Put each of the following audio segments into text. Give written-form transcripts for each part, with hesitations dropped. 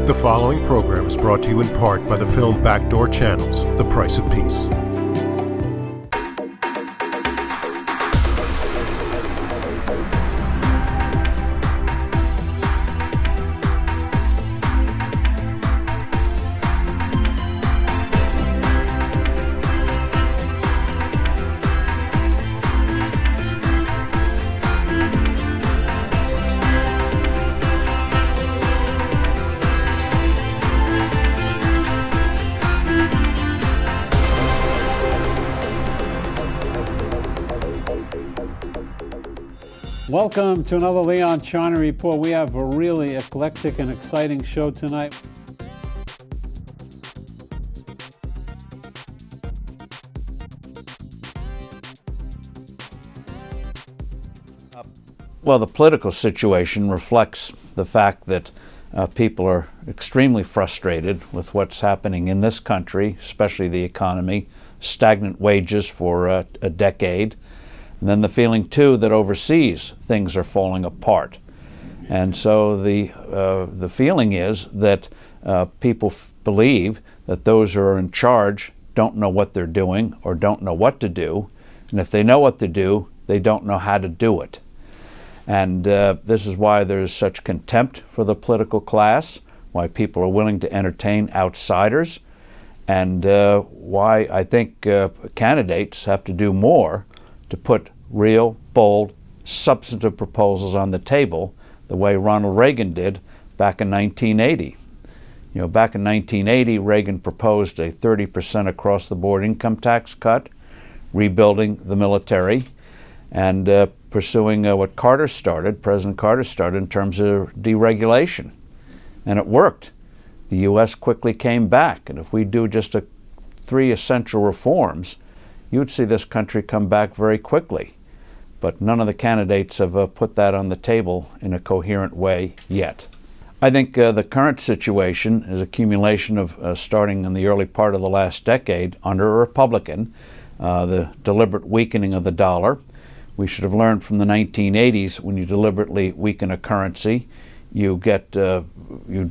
The following program is brought to you in part by the film Backdoor Channels, The Price of Peace. Welcome to another Leon Charney Report. We have a really eclectic and exciting show tonight. Well, the political situation reflects the fact that people are extremely frustrated with what's happening in this country, especially the economy, stagnant wages for a decade. And then the feeling, too, that overseas things are falling apart. And so the feeling is that people believe that those who are in charge don't know what they're doing or don't know what to do. And if they know what to do, they don't know how to do it. And this is why there's such contempt for the political class, why people are willing to entertain outsiders, and why I think candidates have to do more to put real, bold, substantive proposals on the table the way Ronald Reagan did back in 1980. You know, back in 1980, Reagan proposed a 30% across-the-board income tax cut, rebuilding the military, and pursuing what President Carter started in terms of deregulation. And it worked. The U.S. quickly came back, and if we do just 3 essential reforms, you would see this country come back very quickly. But none of the candidates have put that on the table in a coherent way yet. I think the current situation is accumulation of, starting in the early part of the last decade, under a Republican, the deliberate weakening of the dollar. We should have learned from the 1980s, when you deliberately weaken a currency, you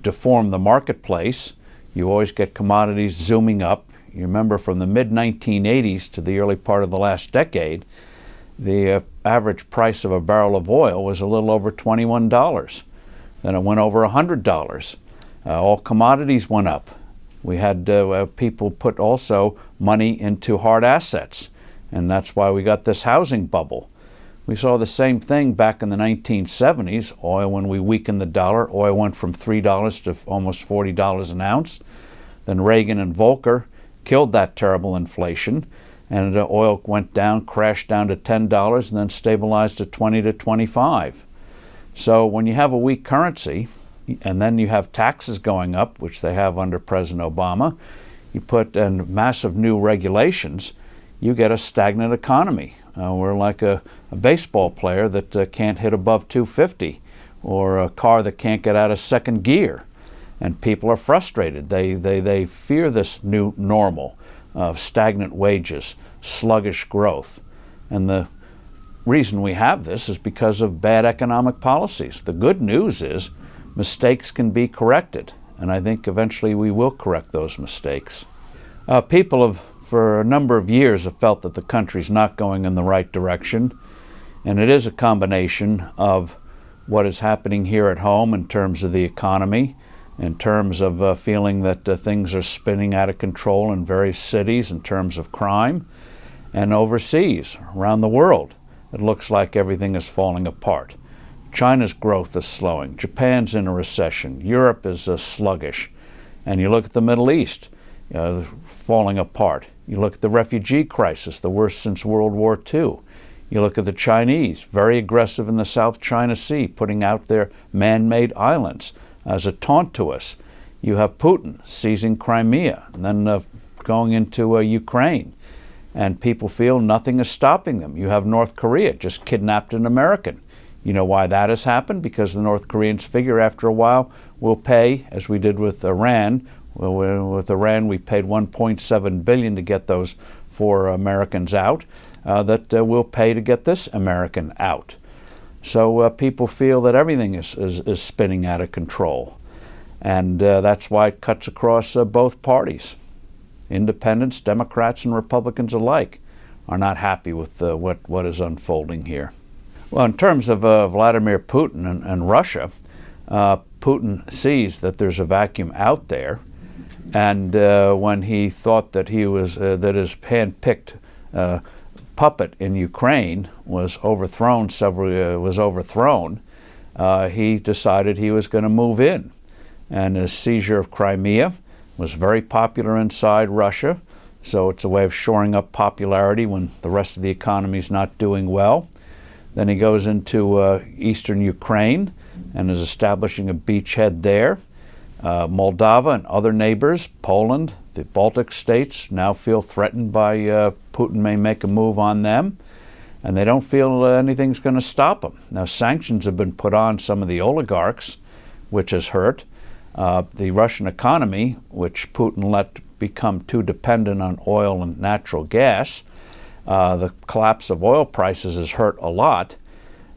deform the marketplace. You always get commodities zooming up. You remember from the mid-1980s to the early part of the last decade, the average price of a barrel of oil was a little over $21. Then it went over $100. All commodities went up. We had people put also money into hard assets, and that's why we got this housing bubble. We saw the same thing back in the 1970s. Oil, when we weakened the dollar, oil went from $3 to almost $40 an ounce. Then Reagan and Volcker killed that terrible inflation, and oil went down, crashed down to $10, and then stabilized at $20 to $25. So when you have a weak currency, and then you have taxes going up, which they have under President Obama, you put in massive new regulations, you get a stagnant economy. We're like a baseball player that can't hit above 250, or a car that can't get out of second gear. And people are frustrated. They fear this new normal of stagnant wages, sluggish growth. And the reason we have this is because of bad economic policies. The good news is mistakes can be corrected, and I think eventually we will correct those mistakes. People have, for a number of years, have felt that the country's not going in the right direction, and it is a combination of what is happening here at home in terms of the economy, in terms of feeling that things are spinning out of control in various cities in terms of crime, and overseas, around the world. It looks like everything is falling apart. China's growth is slowing. Japan's in a recession. Europe is sluggish. And you look at the Middle East, falling apart. You look at the refugee crisis, the worst since World War II. You look at the Chinese, very aggressive in the South China Sea, putting out their man-made islands as a taunt to us. You have Putin seizing Crimea and then going into Ukraine, and people feel nothing is stopping them. You have North Korea just kidnapped an American. You know why that has happened? Because the North Koreans figure after a while we'll pay, as we did with Iran. With Iran, we paid $1.7 billion to get those 4 Americans out, that we'll pay to get this American out. So people feel that everything is spinning out of control. And that's why it cuts across both parties. Independents, Democrats, and Republicans alike are not happy with what is unfolding here. Well, in terms of Vladimir Putin and Russia, Putin sees that there's a vacuum out there, and when he thought that that his hand-picked puppet in Ukraine was overthrown, he decided he was going to move in, and his seizure of Crimea was very popular inside Russia. So it's a way of shoring up popularity when the rest of the economy is not doing well. Then he goes into eastern Ukraine and is establishing a beachhead there. Moldova and other neighbors, Poland, the Baltic states, now feel threatened by Putin may make a move on them, and they don't feel anything's going to stop them. Now, sanctions have been put on some of the oligarchs, which has hurt. The Russian economy, which Putin let become too dependent on oil and natural gas, the collapse of oil prices has hurt a lot.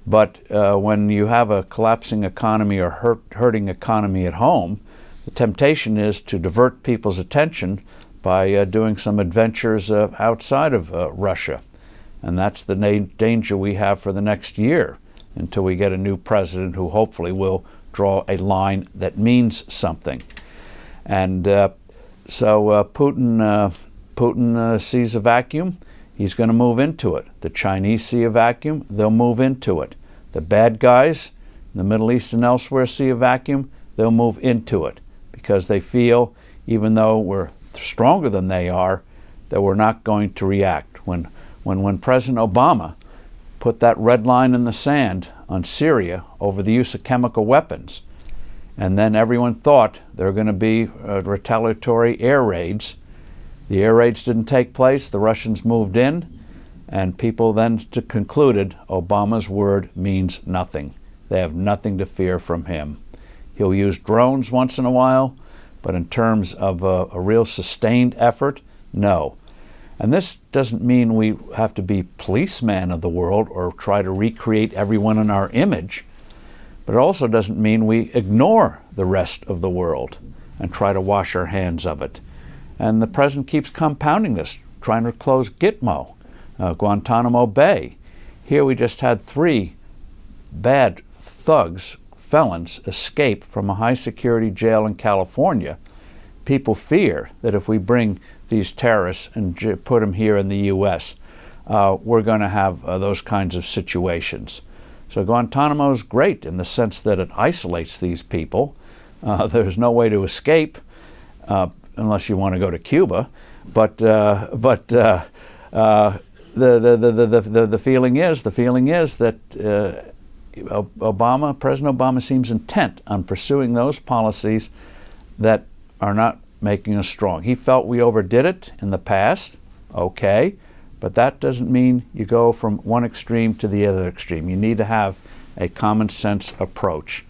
But when you have a collapsing economy or hurting economy at home, the temptation is to divert people's attention by doing some adventures outside of Russia. And that's the danger we have for the next year until we get a new president who hopefully will draw a line that means something. And so Putin sees a vacuum. He's going to move into it. The Chinese see a vacuum. They'll move into it. The bad guys in the Middle East and elsewhere see a vacuum. They'll move into it because they feel, even though we're stronger than they are, that we're not going to react. When President Obama put that red line in the sand on Syria over the use of chemical weapons, and then everyone thought there were going to be retaliatory air raids. The air raids didn't take place. The Russians moved in, and people then concluded Obama's word means nothing. They have nothing to fear from him. He'll use drones once in a while, but in terms of a real sustained effort, no. And this doesn't mean we have to be policeman of the world or try to recreate everyone in our image, but it also doesn't mean we ignore the rest of the world and try to wash our hands of it. And the president keeps compounding this, trying to close Gitmo, Guantanamo Bay. Here we just had 3 bad thugs, felons, escape from a high-security jail in California. People fear that if we bring these terrorists and put them here in the U.S., we're going to have those kinds of situations. So Guantanamo is great in the sense that it isolates these people. There's no way to escape unless you want to go to Cuba. But the feeling is that President Obama seems intent on pursuing those policies that are not making us strong. He felt we overdid it in the past, okay, but that doesn't mean you go from one extreme to the other extreme. You need to have a common sense approach.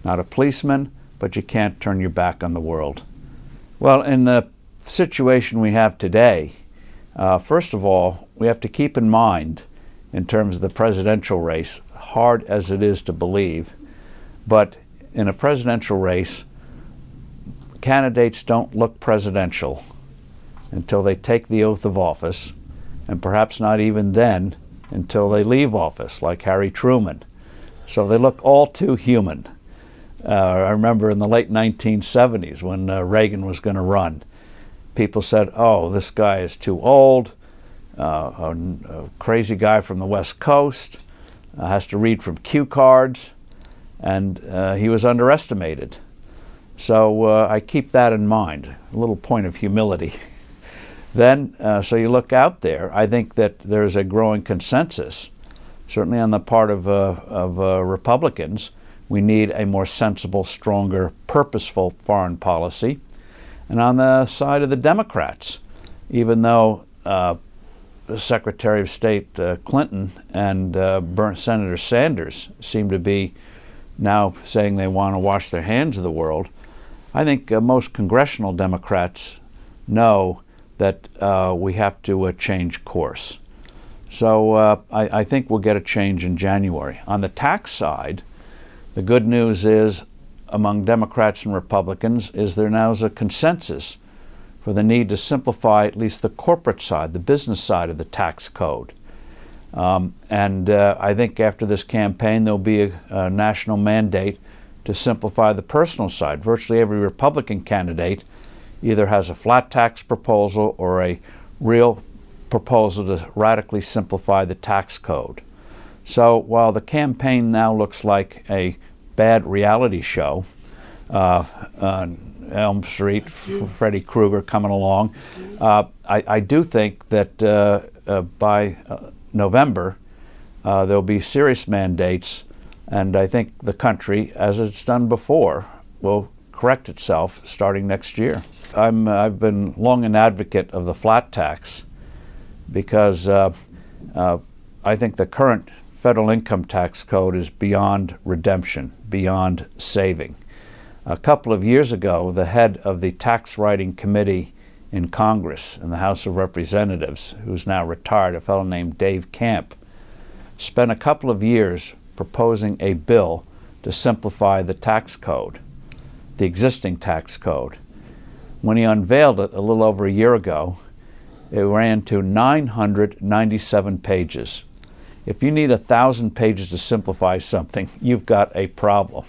Not a policeman, but you can't turn your back on the world. Well, in the situation we have today, first of all, we have to keep in mind, in terms of the presidential race, hard as it is to believe, but in a presidential race, candidates don't look presidential until they take the oath of office, and perhaps not even then until they leave office, like Harry Truman. So they look all too human. I remember in the late 1970s when Reagan was going to run, people said, oh, this guy is too old, a crazy guy from the West Coast, has to read from cue cards, and he was underestimated. So I keep that in mind, a little point of humility. Then, so you look out there, I think that there's a growing consensus, certainly on the part of Republicans. We need a more sensible, stronger, purposeful foreign policy. And on the side of the Democrats, even though Secretary of State Clinton and Senator Sanders seem to be now saying they want to wash their hands of the world, I think most congressional Democrats know that we have to change course. So I think we'll get a change in January. On the tax side, the good news is among Democrats and Republicans is there now is a consensus for the need to simplify at least the corporate side, the business side of the tax code. I think after this campaign there'll be a national mandate to simplify the personal side. Virtually every Republican candidate either has a flat tax proposal or a real proposal to radically simplify the tax code. So while the campaign now looks like a bad reality show, Elm Street, Freddy Krueger coming along, I do think that by November there'll be serious mandates, and I think the country, as it's done before, will correct itself starting next year. I've been long an advocate of the flat tax because I think the current federal income tax code is beyond redemption, beyond saving. A couple of years ago, the head of the tax writing committee in Congress, in the House of Representatives, who's now retired, a fellow named Dave Camp, spent a couple of years proposing a bill to simplify the tax code, the existing tax code. When he unveiled it a little over a year ago, it ran to 997 pages. If you need 1,000 pages to simplify something, you've got a problem.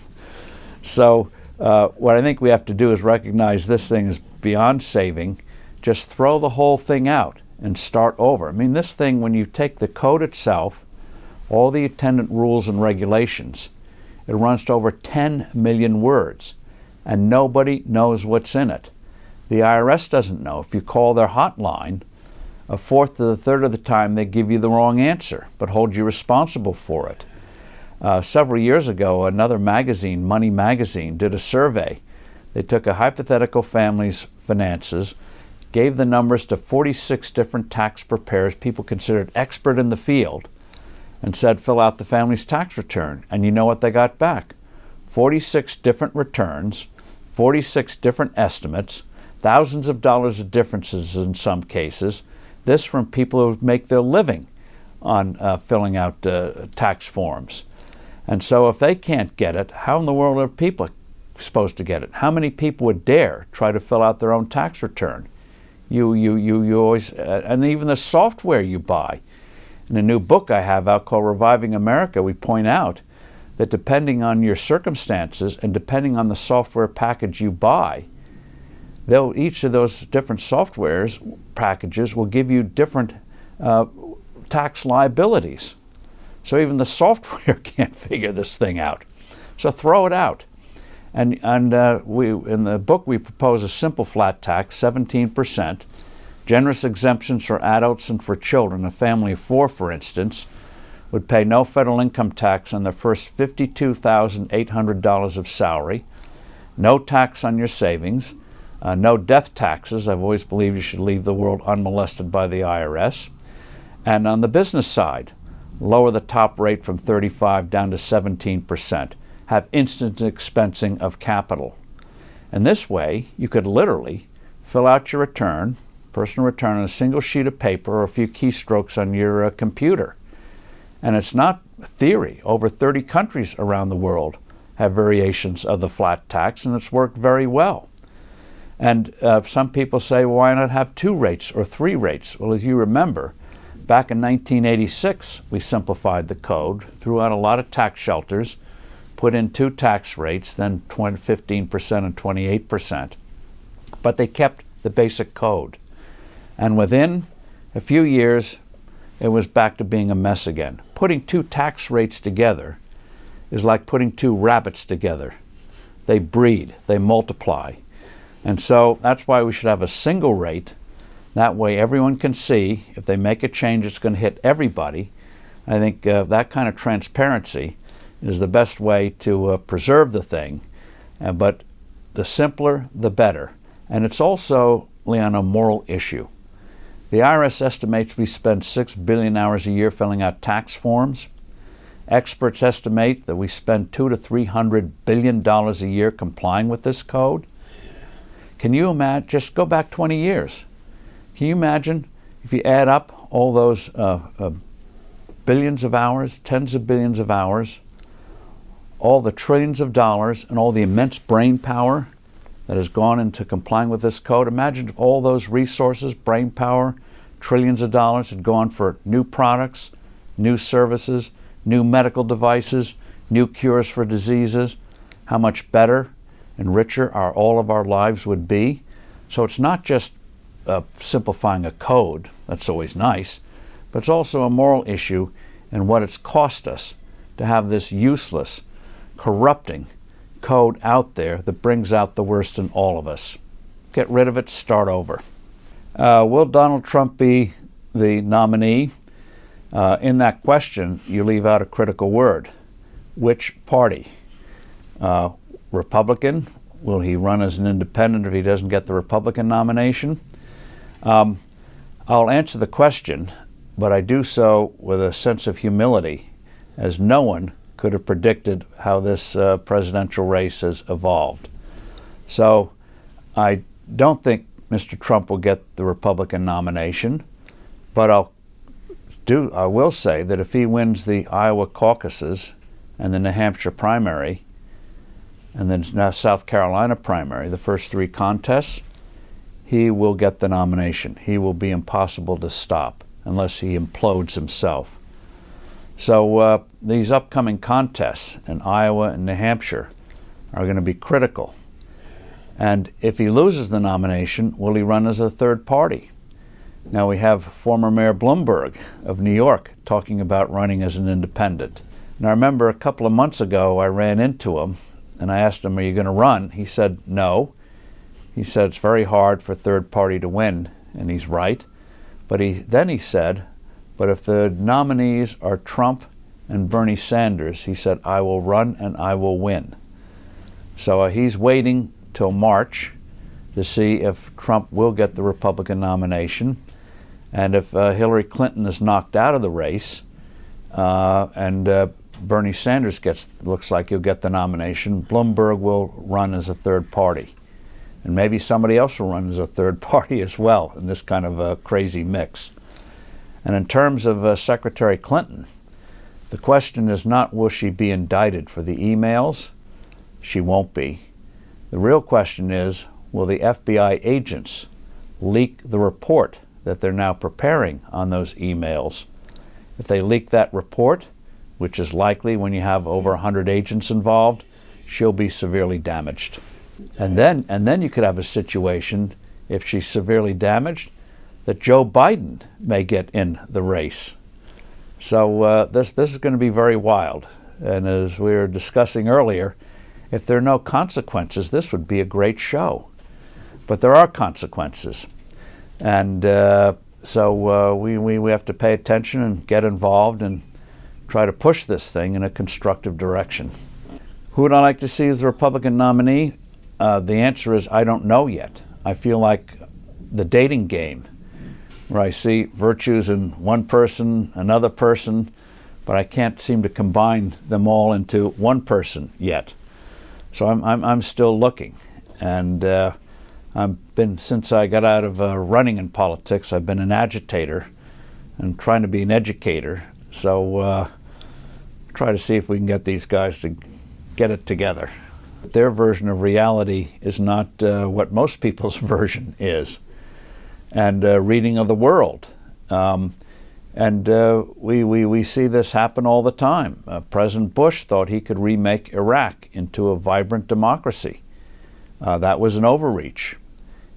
So what I think we have to do is recognize this thing is beyond saving. Just throw the whole thing out and start over. I mean, this thing, when you take the code itself, all the attendant rules and regulations, it runs to over 10 million words, and nobody knows what's in it. The IRS doesn't know. If you call their hotline, a fourth to a third of the time they give you the wrong answer, but hold you responsible for it. Several years ago, another magazine, Money Magazine, did a survey. They took a hypothetical family's finances, gave the numbers to 46 different tax preparers, people considered expert in the field, and said, fill out the family's tax return. And you know what they got back? 46 different returns, 46 different estimates, thousands of dollars of differences in some cases. This from people who make their living on filling out tax forms. And so if they can't get it, how in the world are people supposed to get it? How many people would dare try to fill out their own tax return? You always, and even the software you buy. In a new book I have out called Reviving America, we point out that depending on your circumstances and depending on the software package you buy, each of those different softwares packages will give you different tax liabilities. So even the software can't figure this thing out. So throw it out. And we, in the book, we propose a simple flat tax, 17%, generous exemptions for adults and for children. A family of 4, for instance, would pay no federal income tax on their first $52,800 of salary, no tax on your savings, no death taxes. I've always believed you should leave the world unmolested by the IRS. And on the business side, lower the top rate from 35 down to 17%. Have instant expensing of capital. And this way, you could literally fill out your return, personal return, on a single sheet of paper or a few keystrokes on your computer. And it's not theory. Over 30 countries around the world have variations of the flat tax, and it's worked very well. And some people say, well, why not have 2 rates or 3 rates? Well, as you remember, back in 1986, we simplified the code, threw out a lot of tax shelters, put in 2 tax rates, then 15% and 28%. But they kept the basic code. And within a few years, it was back to being a mess again. Putting 2 tax rates together is like putting 2 rabbits together. They breed, they multiply. And so that's why we should have a single rate. That way everyone can see if they make a change, it's going to hit everybody. I think that kind of transparency is the best way to preserve the thing. But the simpler, the better. And it's also, Leon, a moral issue. The IRS estimates we spend 6 billion hours a year filling out tax forms. Experts estimate that we spend $200 to $300 billion a year complying with this code. Can you imagine? Just go back 20 years. Can you imagine if you add up all those billions of hours, tens of billions of hours, all the trillions of dollars and all the immense brain power that has gone into complying with this code. Imagine if all those resources, brain power, trillions of dollars had gone for new products, new services, new medical devices, new cures for diseases, how much better and richer all of our lives would be. So it's not just simplifying a code, that's always nice, but it's also a moral issue in what it's cost us to have this useless, corrupting code out there that brings out the worst in all of us. Get rid of it, start over. Will Donald Trump be the nominee? In that question, you leave out a critical word. Which party? Republican? Will he run as an independent if he doesn't get the Republican nomination? I'll answer the question, but I do so with a sense of humility, as no one could have predicted how this presidential race has evolved. So I don't think Mr. Trump will get the Republican nomination, but I will say that if he wins the Iowa caucuses and the New Hampshire primary and then now South Carolina primary, the first three contests, he will get the nomination. He will be impossible to stop unless he implodes himself. So these upcoming contests in Iowa and New Hampshire are going to be critical. And if he loses the nomination, will he run as a third party? Now we have former Mayor Bloomberg of New York talking about running as an independent. And I remember a couple of months ago I ran into him and I asked him, are you going to run? He said no. He said it's very hard for a third party to win, and he's right. But then he said, but if the nominees are Trump and Bernie Sanders, he said, I will run and I will win. So he's waiting till March to see if Trump will get the Republican nomination. And if Hillary Clinton is knocked out of the race and Bernie Sanders looks like he'll get the nomination, Bloomberg will run as a third party. And maybe somebody else will run as a third party as well in this kind of a crazy mix. And in terms of Secretary Clinton, the question is not will she be indicted for the emails? She won't be. The real question is, will the FBI agents leak the report that they're now preparing on those emails? If they leak that report, which is likely when you have over 100 agents involved, she'll be severely damaged. And then you could have a situation, if she's severely damaged, that Joe Biden may get in the race. So this is going to be very wild. And as we were discussing earlier, if there are no consequences, this would be a great show. But there are consequences. And so we have to pay attention and get involved and try to push this thing in a constructive direction. Who would I like to see as the Republican nominee? The answer is I don't know yet. I feel like the dating game, where I see virtues in one person, another person, but I can't seem to combine them all into one person yet. So I'm still looking, and since I got out of running in politics, I've been an agitator and trying to be an educator. So try to see if we can get these guys to get it together. Their version of reality is not what most people's version is, and reading of the world. We see this happen all the time. President Bush thought he could remake Iraq into a vibrant democracy. That was an overreach.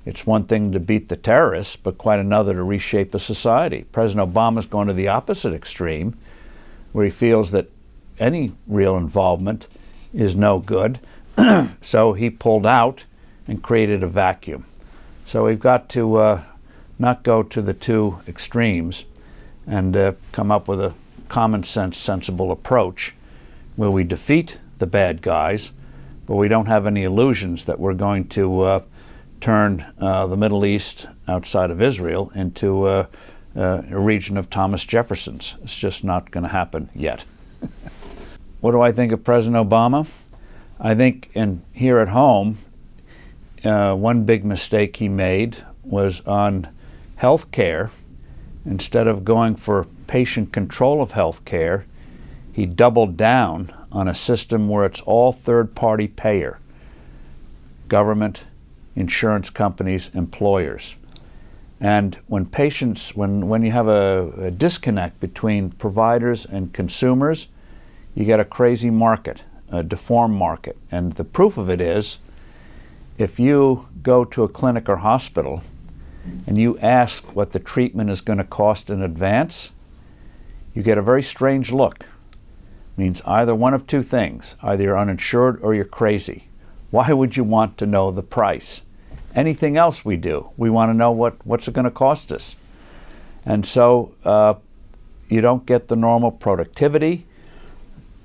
It's one thing to beat the terrorists, but quite another to reshape a society. President Obama's gone to the opposite extreme, where he feels that any real involvement is no good. So he pulled out and created a vacuum. So we've got to not go to the two extremes and come up with a common sense, sensible approach where we defeat the bad guys, but we don't have any illusions that we're going to turn the Middle East outside of Israel into a region of Thomas Jefferson's. It's just not going to happen yet. What do I think of President Obama? I think here at home, one big mistake he made was on health care. Instead of going for patient control of health care, he doubled down on a system where it's all third-party payer, government, insurance companies, employers. And when you have a disconnect between providers and consumers, you get a crazy market, a deformed market. And the proof of it is, if you go to a clinic or hospital and you ask what the treatment is going to cost in advance, you get a very strange look. It means either one of two things. Either you're uninsured or you're crazy. Why would you want to know the price? Anything else we do, we want to know what's it going to cost us. And so you don't get the normal productivity,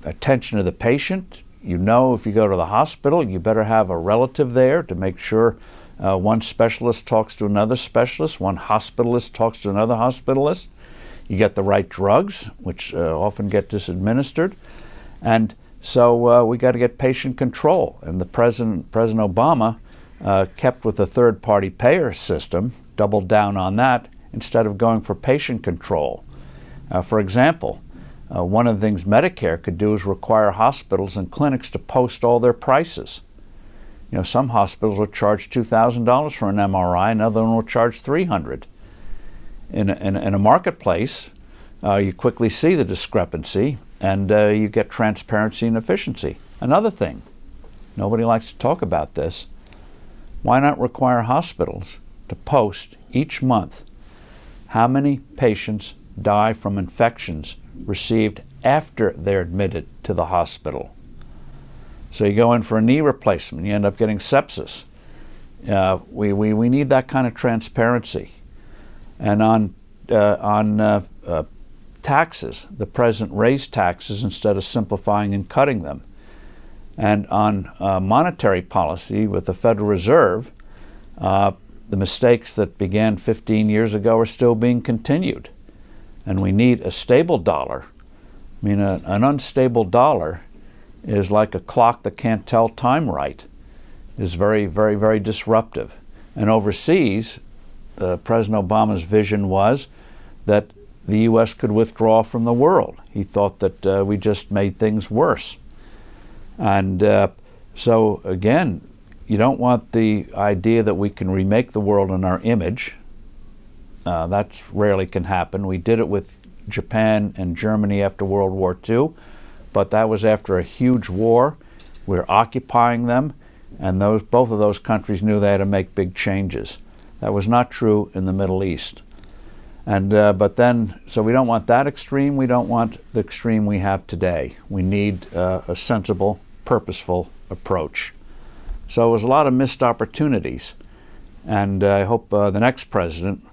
attention to the patient. You know, if you go to the hospital, you better have a relative there to make sure one specialist talks to another specialist, one hospitalist talks to another hospitalist. You get the right drugs, which often get disadministered. And so we got to get patient control. And the President Obama kept with the third-party payer system, doubled down on that, instead of going for patient control. For example, one of the things Medicare could do is require hospitals and clinics to post all their prices. You know, some hospitals will charge $2,000 for an MRI, another one will charge $300. In a marketplace, you quickly see the discrepancy, and you get transparency and efficiency. Another thing, nobody likes to talk about this, why not require hospitals to post each month how many patients die from infections received after they're admitted to the hospital? So you go in for a knee replacement, you end up getting sepsis. We need that kind of transparency. And on taxes, the president raised taxes instead of simplifying and cutting them. And on monetary policy with the Federal Reserve, the mistakes that began 15 years ago are still being continued. And we need a stable dollar. I mean, an unstable dollar is like a clock that can't tell time right. It's very, very, very disruptive. And overseas, President Obama's vision was that the U.S. could withdraw from the world. He thought that we just made things worse. And so, again, you don't want the idea that we can remake the world in our image. That rarely can happen. We did it with Japan and Germany after World War II, but that was after a huge war. We're occupying them, and both of those countries knew they had to make big changes. That was not true in the Middle East. And so we don't want that extreme. We don't want the extreme we have today. We need a sensible, purposeful approach. So it was a lot of missed opportunities. And I hope the next president,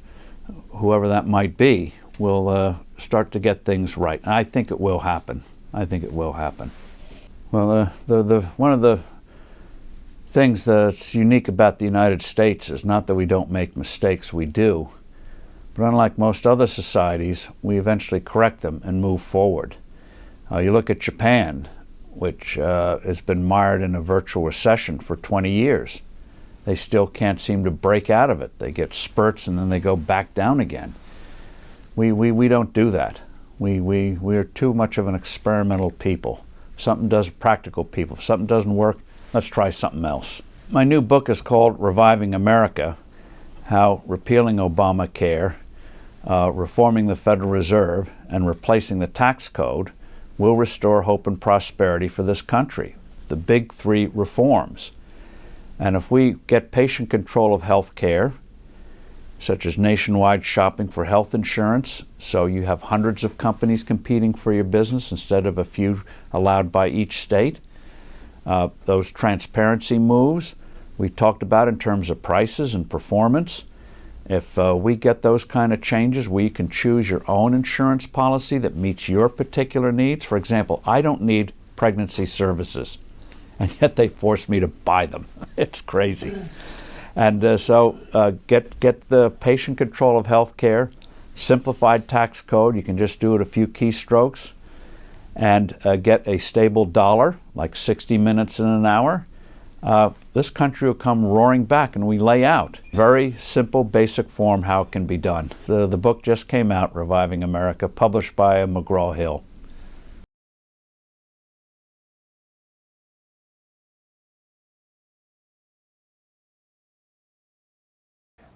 whoever that might be, will start to get things right. And I think it will happen. I think it will happen. Well, one of the things that's unique about the United States is not that we don't make mistakes, we do. But unlike most other societies, we eventually correct them and move forward. You look at Japan, which has been mired in a virtual recession for 20 years. They still can't seem to break out of it. They get spurts and then they go back down again. We don't do that. We're too much of an experimental people. Practical people. If something doesn't work, let's try something else. My new book is called Reviving America: How Repealing Obamacare, Reforming the Federal Reserve, and Replacing the Tax Code will restore hope and prosperity for this country. The big three reforms. And if we get patient control of health care, such as nationwide shopping for health insurance, so you have hundreds of companies competing for your business instead of a few allowed by each state, those transparency moves we talked about in terms of prices and performance. If we get those kind of changes where you can choose your own insurance policy that meets your particular needs. For example, I don't need pregnancy services, and yet they force me to buy them. It's crazy. And so get the patient control of health care, simplified tax code. You can just do it a few keystrokes, and get a stable dollar, like 60 minutes in an hour. This country will come roaring back, and we lay out very simple, basic form how it can be done. The book just came out, Reviving America, published by McGraw-Hill.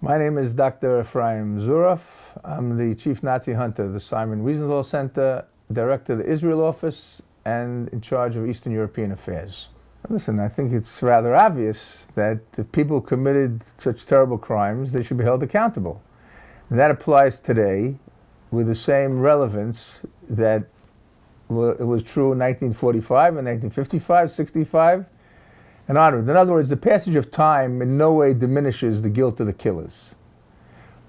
My name is Dr. Efraim Zuroff. I'm the Chief Nazi Hunter of the Simon Wiesenthal Center, Director of the Israel Office, and in charge of Eastern European Affairs. Listen, I think it's rather obvious that if people committed such terrible crimes, they should be held accountable. And that applies today with the same relevance that it was true in 1945 and 1955, 65, and onward. In other words, the passage of time in no way diminishes the guilt of the killers.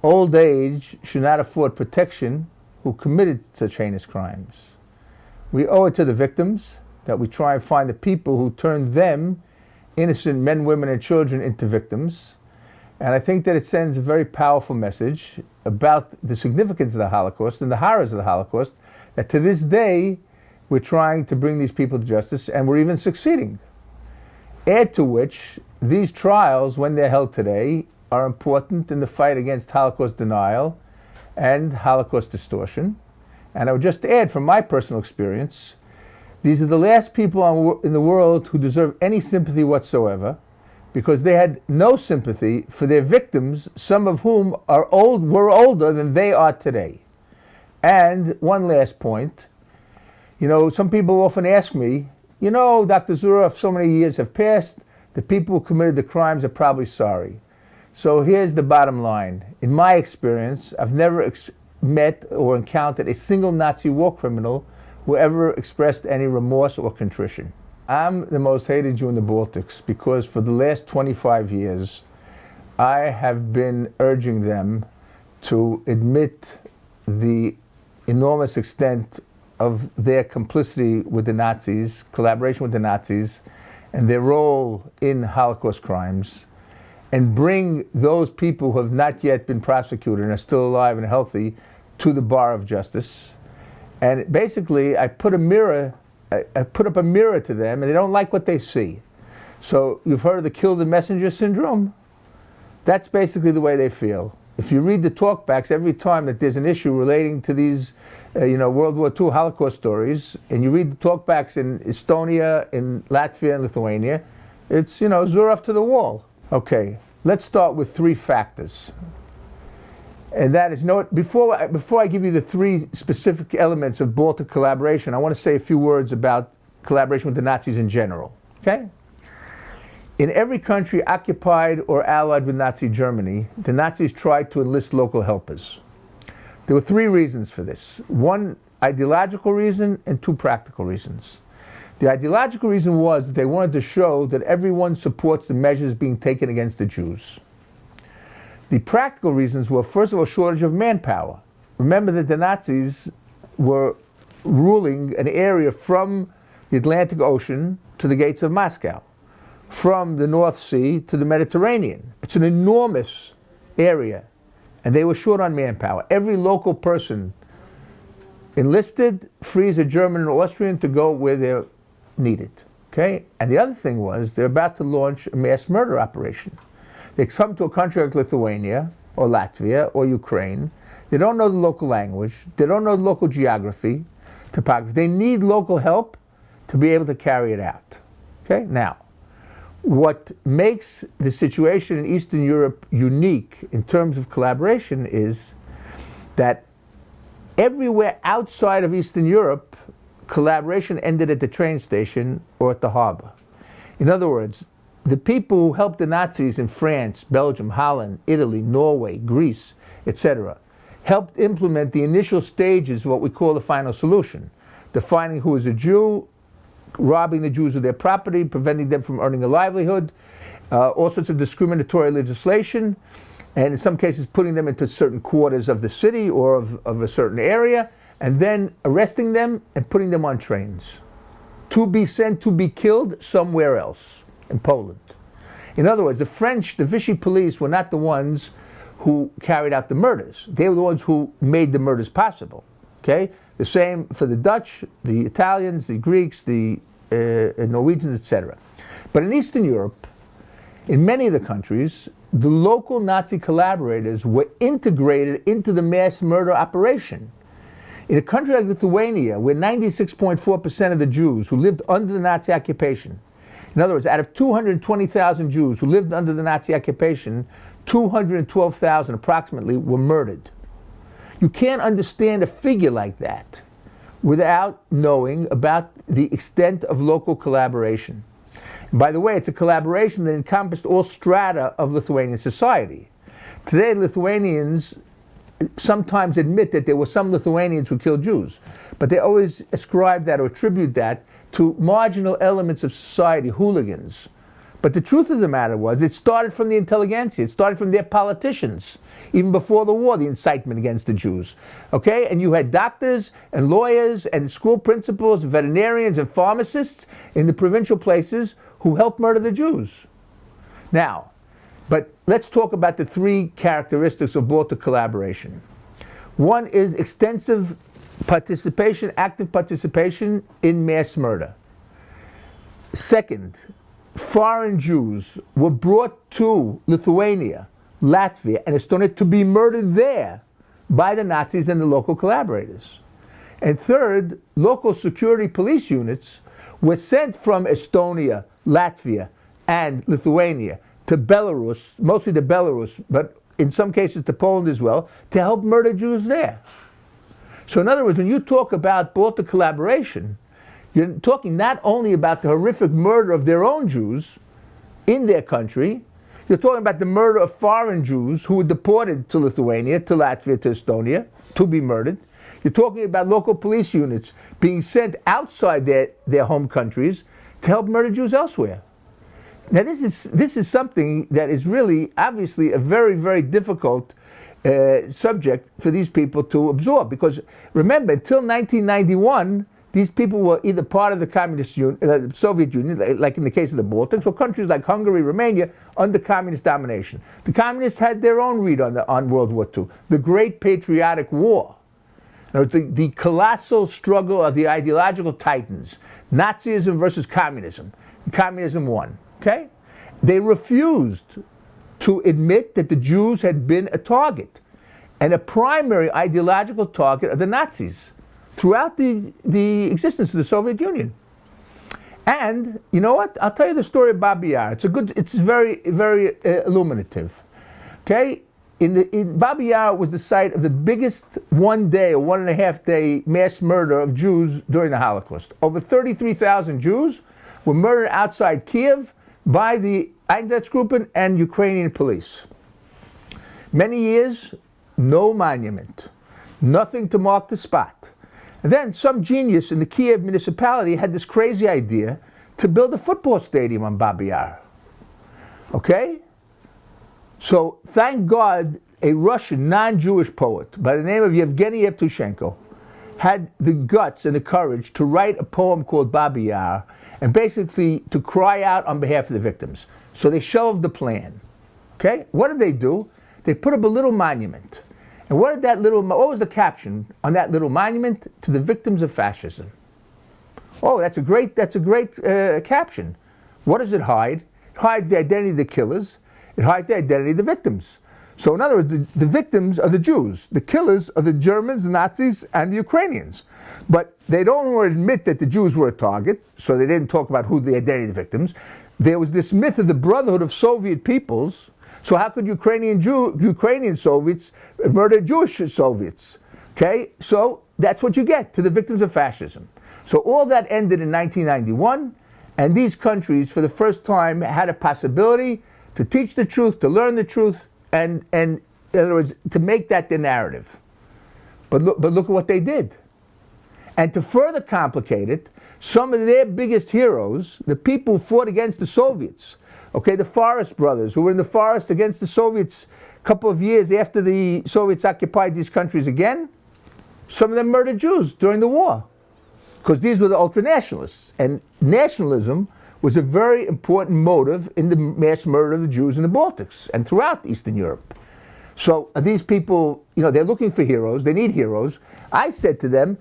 Old age should not afford protection who committed such heinous crimes. We owe it to the victims that we try and find the people who turned them, innocent men, women, and children, into victims. And I think that it sends a very powerful message about the significance of the Holocaust and the horrors of the Holocaust, that to this day, we're trying to bring these people to justice, and we're even succeeding. Add to which, these trials, when they're held today, are important in the fight against Holocaust denial and Holocaust distortion. And I would just add, from my personal experience, these are the last people in the world who deserve any sympathy whatsoever, because they had no sympathy for their victims, some of whom were older than they are today. And one last point, some people often ask me, Dr. Zuroff, so many years have passed, the people who committed the crimes are probably sorry. So here's the bottom line. In my experience, I've never met or encountered a single Nazi war criminal who ever expressed any remorse or contrition. I'm the most hated Jew in the Baltics because for the last 25 years, I have been urging them to admit the enormous extent of their complicity with the Nazis, collaboration with the Nazis, and their role in Holocaust crimes, and bring those people who have not yet been prosecuted and are still alive and healthy to the bar of justice. And basically, I put up a mirror to them, and they don't like what they see. So you've heard of the kill the messenger syndrome? That's basically the way they feel. If you read the talkbacks every time that there's an issue relating to these, World War II Holocaust stories, and you read the talkbacks in Estonia, in Latvia, and Lithuania, it's, Zuroff to the wall. Okay, let's start with three factors. And that is, before I give you the three specific elements of Baltic collaboration, I want to say a few words about collaboration with the Nazis in general. Okay? In every country occupied or allied with Nazi Germany, the Nazis tried to enlist local helpers. There were three reasons for this. One ideological reason and two practical reasons. The ideological reason was that they wanted to show that everyone supports the measures being taken against the Jews. The practical reasons were, first of all, shortage of manpower. Remember that the Nazis were ruling an area from the Atlantic Ocean to the gates of Moscow, from the North Sea to the Mediterranean. It's an enormous area, and they were short on manpower. Every local person enlisted frees a German and Austrian to go where they're needed. Okay? And the other thing was, they're about to launch a mass murder operation. They come to a country like Lithuania or Latvia or Ukraine. They don't know the local language. They don't know the local geography, topography. They need local help to be able to carry it out. Okay? Now, what makes the situation in Eastern Europe unique in terms of collaboration is that everywhere outside of Eastern Europe, collaboration ended at the train station or at the harbor. In other words, the people who helped the Nazis in France, Belgium, Holland, Italy, Norway, Greece, etc., helped implement the initial stages of what we call the final solution, defining who is a Jew, robbing the Jews of their property, preventing them from earning a livelihood, all sorts of discriminatory legislation, and in some cases putting them into certain quarters of the city or of a certain area, and then arresting them and putting them on trains to be sent to be killed somewhere else. In Poland. In other words, the Vichy police were not the ones who carried out the murders. They were the ones who made the murders possible. Okay? The same for the Dutch, the Italians, the Greeks, the Norwegians, etc. But in Eastern Europe, in many of the countries, the local Nazi collaborators were integrated into the mass murder operation. In a country like Lithuania, where 96.4% of the Jews who lived under the Nazi occupation In other words, out of 220,000 Jews who lived under the Nazi occupation, 212,000 approximately were murdered. You can't understand a figure like that without knowing about the extent of local collaboration. And by the way, it's a collaboration that encompassed all strata of Lithuanian society. Today, Lithuanians sometimes admit that there were some Lithuanians who killed Jews, but they always ascribe that or attribute that to marginal elements of society, hooligans. But the truth of the matter was, it started from the intelligentsia, it started from their politicians, even before the war, the incitement against the Jews. Okay? And you had doctors and lawyers and school principals, and veterinarians and pharmacists in the provincial places who helped murder the Jews. Now, but let's talk about the three characteristics of Baltic collaboration. One is extensive participation, active participation in mass murder. Second, foreign Jews were brought to Lithuania, Latvia, and Estonia to be murdered there by the Nazis and the local collaborators. And third, local security police units were sent from Estonia, Latvia, and Lithuania to Belarus, mostly to Belarus, but in some cases to Poland as well, to help murder Jews there. So in other words, when you talk about Baltic collaboration, you're talking not only about the horrific murder of their own Jews in their country, you're talking about the murder of foreign Jews who were deported to Lithuania, to Latvia, to Estonia, to be murdered. You're talking about local police units being sent outside their home countries to help murder Jews elsewhere. Now this is something that is really, obviously, a very, very difficult subject for these people to absorb. Because remember, until 1991, these people were either part of the Soviet Union, like in the case of the Baltics, or countries like Hungary, Romania, under communist domination. The communists had their own read on World War II, the Great Patriotic War. The colossal struggle of the ideological titans, Nazism versus communism. Communism won, okay? They refused to admit that the Jews had been a target, and a primary ideological target of the Nazis throughout the existence of the Soviet Union. And you know what? I'll tell you the story of Babi Yar. It's very, very illuminative. Okay? Babi Yar was the site of the biggest 1 day or 1.5 day mass murder of Jews during the Holocaust. Over 33,000 Jews were murdered outside Kiev by the Einsatzgruppen and Ukrainian police. Many years, no monument, nothing to mark the spot. And then some genius in the Kiev municipality had this crazy idea to build a football stadium on Babi Yar. Okay? So thank God a Russian non-Jewish poet by the name of Yevgeny Yevtushenko had the guts and the courage to write a poem called Babi Yar and basically to cry out on behalf of the victims. So they shelved the plan. Okay? What did they do? They put up a little monument. And what was the caption on that little monument? To the victims of fascism. Oh, that's a great caption. What does it hide? It hides the identity of the killers. It hides the identity of the victims. So in other words, the victims are the Jews. The killers are the Germans, the Nazis, and the Ukrainians. But they don't want to admit that the Jews were a target, so they didn't talk about who the identity of the victims. There was this myth of the brotherhood of Soviet peoples. So how could Ukrainian Soviets murder Jewish Soviets? Okay, so that's what you get, to the victims of fascism. So all that ended in 1991, and these countries, for the first time, had a possibility to teach the truth, to learn the truth, and in other words, to make that their narrative. But look at what they did. And to further complicate it, some of their biggest heroes, the people who fought against the Soviets, okay, the Forest brothers, who were in the forest against the Soviets a couple of years after the Soviets occupied these countries again, some of them murdered Jews during the war. Because these were the ultranationalists. And nationalism was a very important motive in the mass murder of the Jews in the Baltics and throughout Eastern Europe. So these people, they're looking for heroes. They need heroes. I said to them,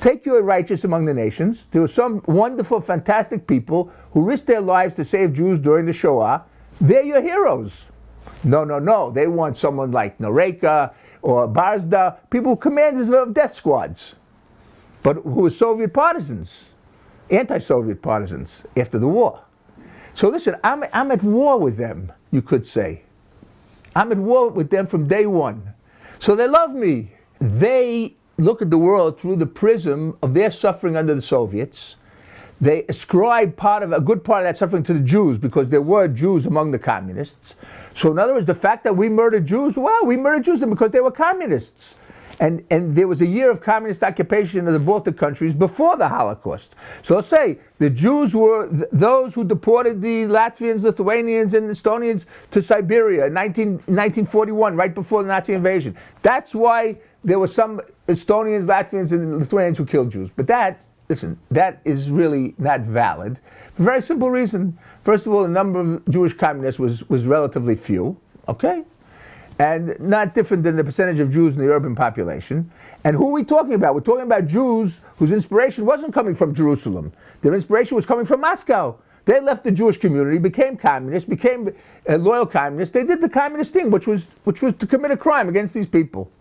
take your righteous among the nations. There were some wonderful, fantastic people who risked their lives to save Jews during the Shoah. They're your heroes. No. They want someone like Noreka or Barzda, people, commanders of death squads, but who were Soviet partisans, anti-Soviet partisans after the war. So listen, I'm at war with them, you could say. I'm at war with them from day one. So they love me. They look at the world through the prism of their suffering under the Soviets. They ascribe a good part of that suffering to the Jews because there were Jews among the communists. So in other words, the fact that we murdered Jews, well, we murdered Jews because they were communists. And there was a year of communist occupation of the Baltic countries before the Holocaust. So let's say the Jews were those who deported the Latvians, Lithuanians, and Estonians to Siberia in 1941, right before the Nazi invasion. That's why there were some Estonians, Latvians, and Lithuanians who killed Jews. But that is really not valid. For a very simple reason. First of all, the number of Jewish communists was relatively few, okay? And not different than the percentage of Jews in the urban population. And who are we talking about? We're talking about Jews whose inspiration wasn't coming from Jerusalem. Their inspiration was coming from Moscow. They left the Jewish community, became communists, became loyal communists. They did the communist thing, which was to commit a crime against these people.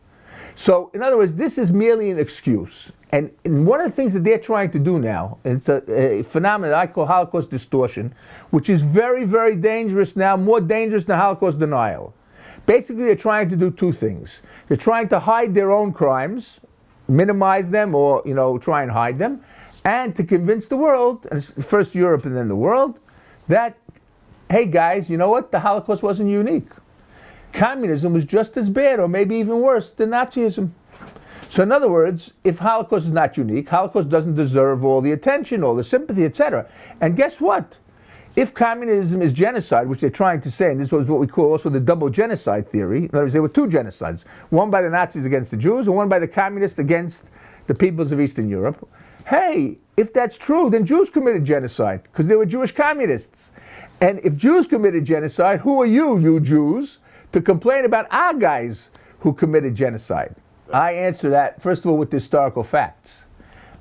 So, in other words, this is merely an excuse. And one of the things that they're trying to do now, and it's a phenomenon I call Holocaust distortion, which is very, very dangerous now, more dangerous than Holocaust denial. Basically, they're trying to do two things. They're trying to hide their own crimes, minimize them, or try and hide them, and to convince the world, and first Europe and then the world, that, hey guys, you know what? The Holocaust wasn't unique. Communism was just as bad, or maybe even worse, than Nazism. So in other words, if Holocaust is not unique, Holocaust doesn't deserve all the attention, all the sympathy, etc. And guess what? If communism is genocide, which they're trying to say, and this was what we call also the double genocide theory, in other words, there were two genocides, one by the Nazis against the Jews, and one by the communists against the peoples of Eastern Europe. Hey, if that's true, then Jews committed genocide, because they were Jewish communists. And if Jews committed genocide, who are you Jews, to complain about our guys who committed genocide? I answer that, first of all, with the historical facts.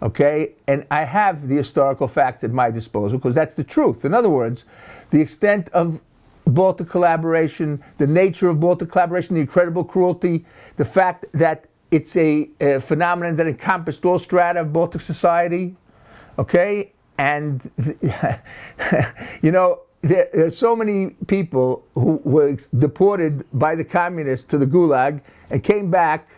Okay, and I have the historical facts at my disposal because that's the truth. In other words, the extent of Baltic collaboration, the nature of Baltic collaboration, the incredible cruelty, the fact that it's a phenomenon that encompassed all strata of Baltic society. Okay, and there are so many people who were deported by the communists to the Gulag and came back,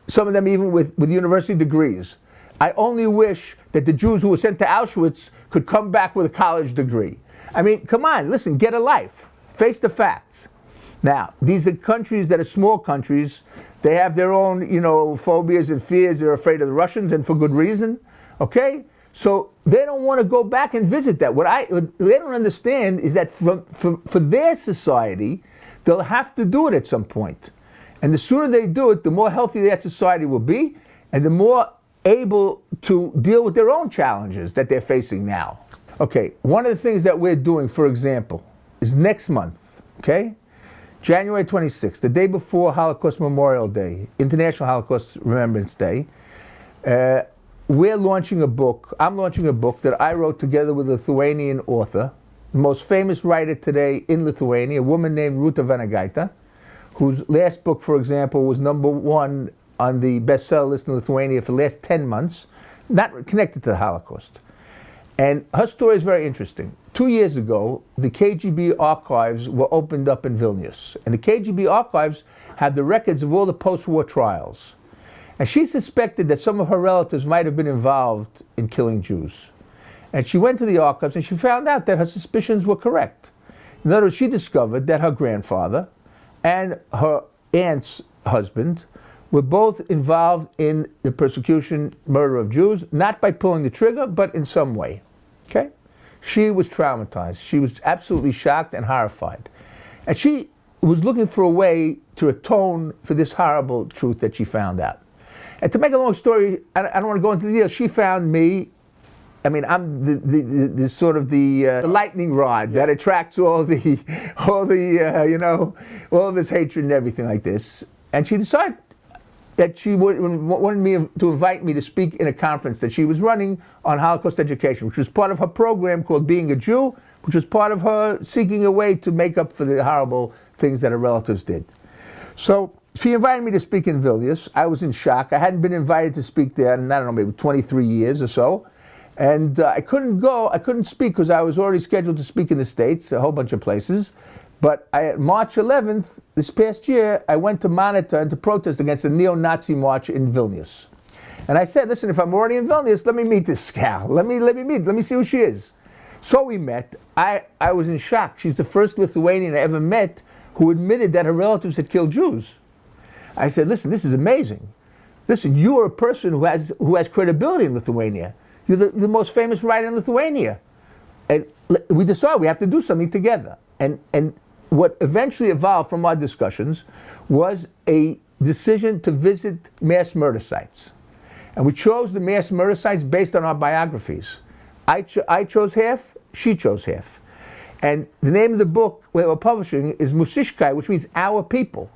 some of them even with university degrees. I only wish that the Jews who were sent to Auschwitz could come back with a college degree. I mean, come on, listen, get a life. Face the facts. Now, these are countries that are small countries. They have their own, phobias and fears. They're afraid of the Russians, and for good reason. Okay? So they don't want to go back and visit that. What they don't understand is that for their society, they'll have to do it at some point. And the sooner they do it, the more healthy that society will be, and the more able to deal with their own challenges that they're facing now. Okay, one of the things that we're doing, for example, is next month, okay? January 26th, the day before Holocaust Memorial Day, International Holocaust Remembrance Day, we're launching a book. I'm launching a book that I wrote together with a Lithuanian author, the most famous writer today in Lithuania, a woman named Ruta Vanagaitė, whose last book, for example, was #1 on the bestseller list in Lithuania for the last 10 months, not connected to the Holocaust. And her story is very interesting. 2 years ago, the KGB archives were opened up in Vilnius. And the KGB archives have the records of all the post-war trials. And she suspected that some of her relatives might have been involved in killing Jews. And she went to the archives and she found out that her suspicions were correct. In other words, she discovered that her grandfather and her aunt's husband were both involved in the persecution, murder of Jews, not by pulling the trigger, but in some way. Okay? She was traumatized. She was absolutely shocked and horrified. And she was looking for a way to atone for this horrible truth that she found out. And to make a long story, I don't want to go into the details, she found me. I mean, I'm the sort of the lightning rod that attracts all this hatred and everything like this. And she decided that she wanted me to invite me to speak in a conference that she was running on Holocaust education, which was part of her program called Being a Jew, which was part of her seeking a way to make up for the horrible things that her relatives did. So she invited me to speak in Vilnius. I was in shock. I hadn't been invited to speak there in, I don't know, maybe 23 years or so. And I couldn't go, I couldn't speak because I was already scheduled to speak in the States, a whole bunch of places. But March 11th, this past year, I went to monitor and to protest against the neo-Nazi march in Vilnius. And I said, listen, if I'm already in Vilnius, let me meet this gal. Let me see who she is. So we met. I was in shock. She's the first Lithuanian I ever met who admitted that her relatives had killed Jews. I said, listen, this is amazing. Listen, you are a person who has credibility in Lithuania. You're the most famous writer in Lithuania. And we decided we have to do something together. And what eventually evolved from our discussions was a decision to visit mass murder sites. And we chose the mass murder sites based on our biographies. I chose half, she chose half. And the name of the book we're publishing is Musishkai, which means our people,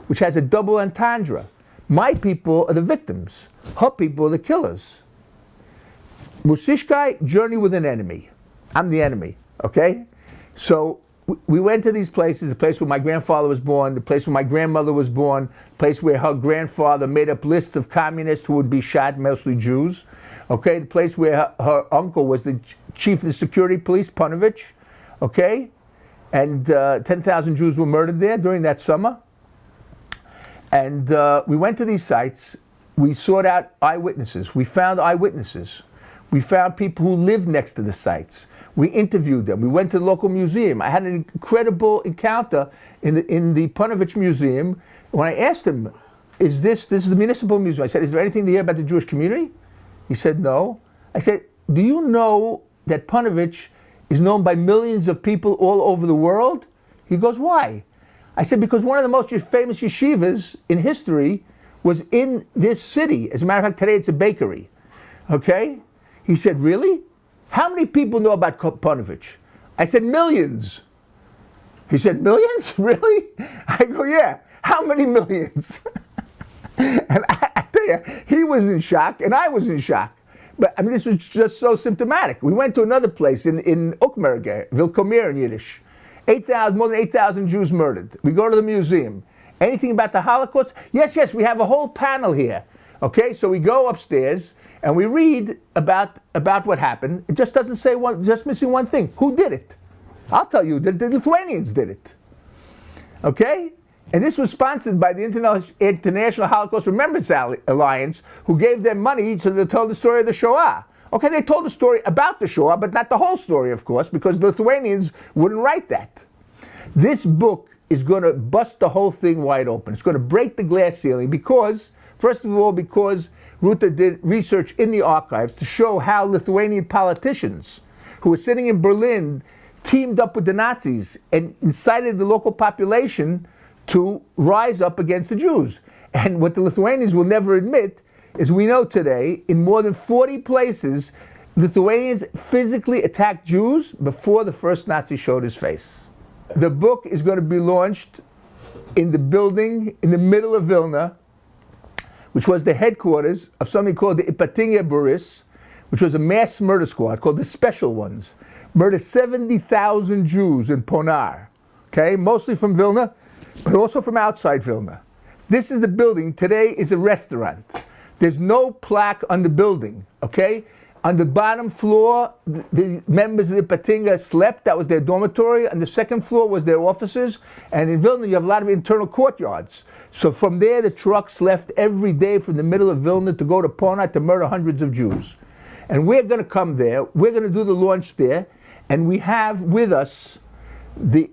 which has a double entendre. My people are the victims. Her people are the killers. Musishkai, journey with an enemy. I'm the enemy, okay? So we went to these places, the place where my grandfather was born, the place where my grandmother was born, the place where her grandfather made up lists of communists who would be shot, mostly Jews. Okay, the place where her uncle was the chief of the security police, Panovich. Okay, and 10,000 Jews were murdered there during that summer. And we went to these sites. We sought out eyewitnesses. We found eyewitnesses. We found people who lived next to the sites. We interviewed them. We went to the local museum. I had an incredible encounter in the Panovich Museum when I asked him, this is the municipal museum. I said, is there anything to hear about the Jewish community? He said, no. I said, do you know that Panovich is known by millions of people all over the world? He goes, why? I said, because one of the most famous yeshivas in history was in this city. As a matter of fact, today it's a bakery. Okay? He said, really? How many people know about Panovich? I said, millions. He said, millions? Really? I go, yeah. How many millions? And I tell you, he was in shock, and I was in shock. But I mean, this was just so symptomatic. We went to another place in Ukmerge, Vilkomir in Yiddish. More than 8,000 Jews murdered. We go to the museum. Anything about the Holocaust? Yes, we have a whole panel here. Okay, so we go upstairs and we read about what happened. It just doesn't say just missing one thing. Who did it? I'll tell you, the Lithuanians did it. Okay? And this was sponsored by the International Holocaust Remembrance Alliance, who gave them money to tell the story of the Shoah. Okay, they told the story about the Shoah, but not the whole story, of course, because the Lithuanians wouldn't write that. This book is going to bust the whole thing wide open. It's going to break the glass ceiling because, first of all, because Ruta did research in the archives to show how Lithuanian politicians who were sitting in Berlin teamed up with the Nazis and incited the local population to rise up against the Jews. And what the Lithuanians will never admit is we know today, in more than 40 places, Lithuanians physically attacked Jews before the first Nazi showed his face. The book is going to be launched in the building in the middle of Vilna, which was the headquarters of something called the Ypatinga Buris, which was a mass murder squad called the Special Ones. Murdered 70,000 Jews in Ponar, okay, mostly from Vilna, but also from outside Vilna. This is the building. Today is a restaurant. There's no plaque on the building, okay? On the bottom floor, the members of the Ypatinga slept. That was their dormitory. On the second floor was their offices. And in Vilna, you have a lot of internal courtyards. So from there, the trucks left every day from the middle of Vilna to go to Ponar to murder hundreds of Jews. And we're going to come there. We're going to do the launch there. And we have with us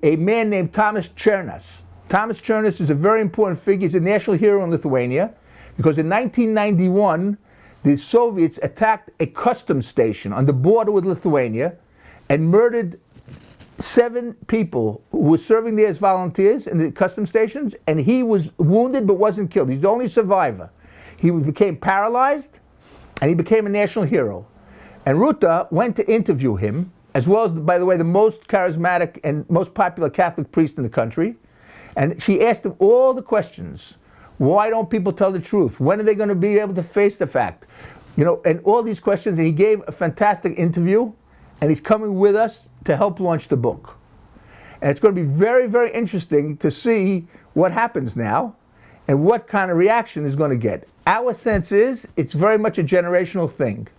a man named Thomas Chernas. Thomas Chernas is a very important figure. He's a national hero in Lithuania because in 1991, the Soviets attacked a customs station on the border with Lithuania and murdered 7 people who were serving there as volunteers in the customs stations, and he was wounded but wasn't killed. He's the only survivor. He became paralyzed, and he became a national hero. And Ruta went to interview him, as well as, by the way, the most charismatic and most popular Catholic priest in the country. And she asked him all the questions. Why don't people tell the truth? When are they going to be able to face the fact? You know, and all these questions. And he gave a fantastic interview, and he's coming with us to help launch the book. And it's going to be very, very interesting to see what happens now and what kind of reaction is going to get. Our sense is it's very much a generational thing.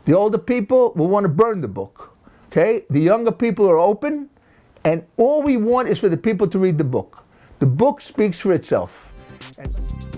The older people will want to burn the book. Okay? The younger people are open, and all we want is for the people to read the book. The book speaks for itself. And